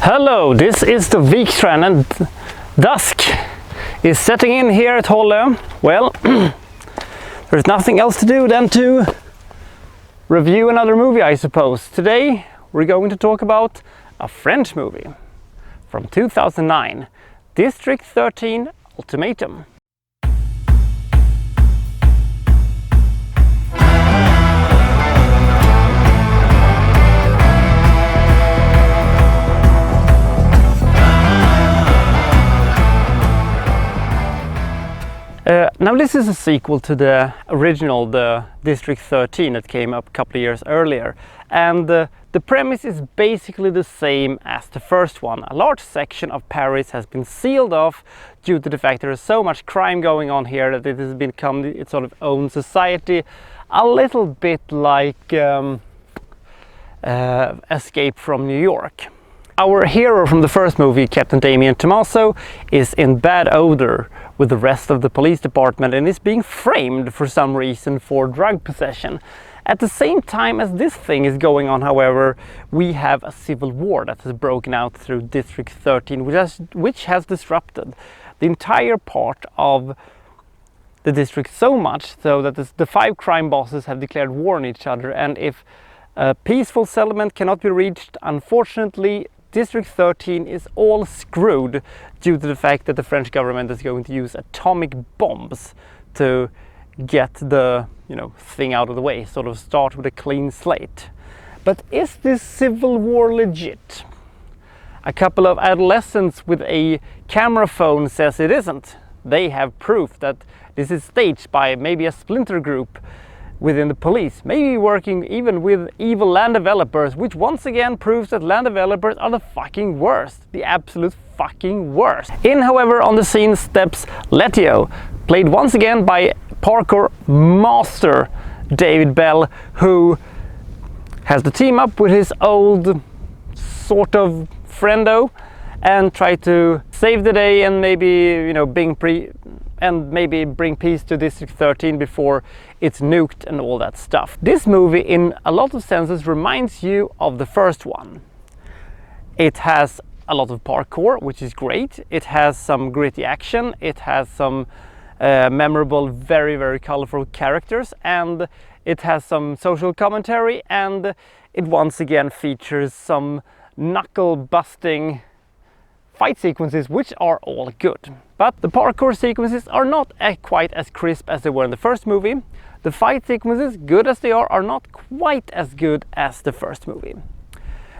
Hello, this is the Vikstrand and dusk is setting in here at Hållö. Well, there's nothing else to do than to review another movie, I suppose. Today we're going to talk about a French movie from 2009, District 13 Ultimatum. Now this is a sequel to the original, the District 13 that came up a couple of years earlier, and the premise is basically the same as the first one. A large section of Paris has been sealed off due to the fact there is so much crime going on here that it has become its sort of own society, a little bit like Escape from New York. Our hero from the first movie, Captain Damien Tomaso, is in bad odor with the rest of the police department and is being framed for some reason for drug possession. At the same time as this thing is going on, however, we have a civil war that has broken out through District 13, which has disrupted the entire part of the district so much so that the five crime bosses have declared war on each other, and if a peaceful settlement cannot be reached, unfortunately District 13 is all screwed due to the fact that the French government is going to use atomic bombs to get the thing out of the way, sort of start with a clean slate. But is this civil war legit? A couple of adolescents with a camera phone says it isn't. They have proof that this is staged by maybe a splinter group within the police, maybe working even with evil land developers, which once again proves that land developers are the fucking worst, the absolute fucking worst. In, however, on the scene steps Letio, played once again by parkour master David Bell, who has to team up with his old sort of friendo and try to save the day and maybe bring peace to District 13 before it's nuked and all that stuff. This movie in a lot of senses reminds you of the first one. It has a lot of parkour, which is great. It has some gritty action. It has some memorable, very, very colorful characters, and it has some social commentary, and it once again features some knuckle-busting fight sequences, which are all good. But the parkour sequences are not quite as crisp as they were in the first movie. The fight sequences, good as they are not quite as good as the first movie.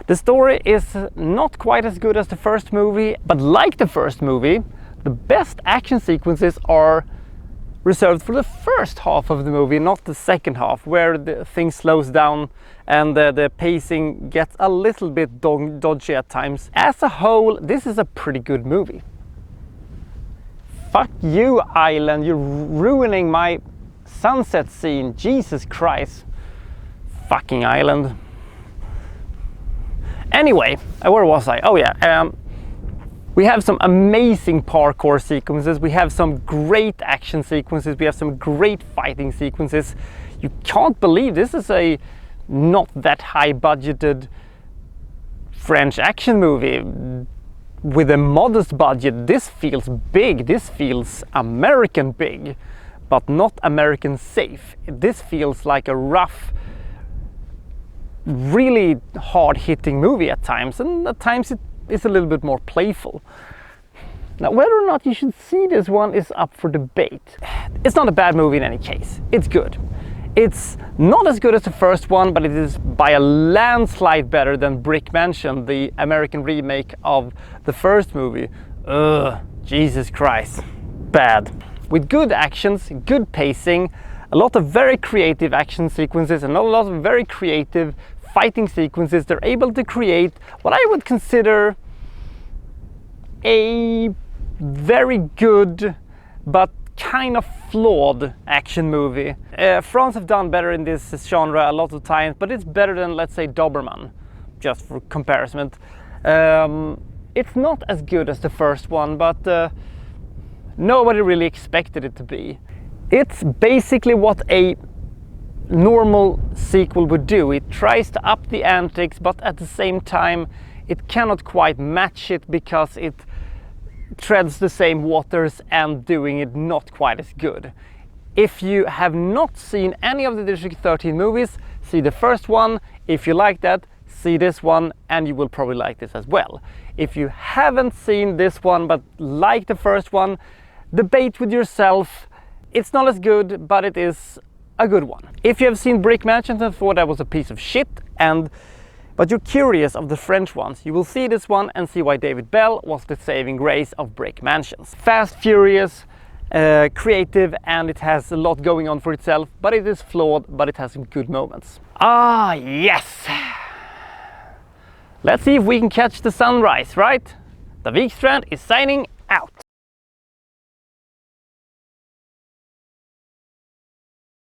The story is not quite as good as the first movie, but like the first movie, the best action sequences are reserved for the first half of the movie, not the second half, where the thing slows down and the pacing gets a little bit dodgy at times. As a whole, this is a pretty good movie. Fuck you, Island, you're ruining my sunset scene, Jesus Christ. Fucking Island. Anyway, where was I? Oh yeah, we have some amazing parkour sequences, we have some great action sequences, we have some great fighting sequences. You can't believe this is a not that high budgeted French action movie with a modest budget. This feels big, this feels American big, but not American safe. This feels like a rough, really hard-hitting movie at times, and at times it is a little bit more playful. Now, whether or not you should see this one is up for debate. It's not a bad movie in any case. It's good. It's not as good as the first one, but it is by a landslide better than Brick Mansion, the American remake of the first movie. Ugh, Jesus Christ. Bad. With good actions, good pacing, a lot of very creative action sequences, and a lot of very creative fighting sequences, they're able to create what I would consider a very good but kind of flawed action movie. France have done better in this genre a lot of times, but it's better than, let's say, Doberman, just for comparison. It's not as good as the first one, but nobody really expected it to be. It's basically what a normal sequel would do. It tries to up the antics, but at the same time it cannot quite match it because it treads the same waters and doing it not quite as good. If you have not seen any of the District 13 movies, see the first one. If you like that, see this one, and you will probably like this as well. If you haven't seen this one but like the first one, debate with yourself. It's not as good, but it is a good one. If you have seen Brick Mansions and thought that was a piece of shit, but you're curious of the French ones, you will see this one and see why David Bell was the saving grace of Brick Mansions. Fast, furious, creative, and it has a lot going on for itself, but it is flawed, but it has some good moments. Ah, yes! Let's see if we can catch the sunrise, right? The Wikstrand is signing out.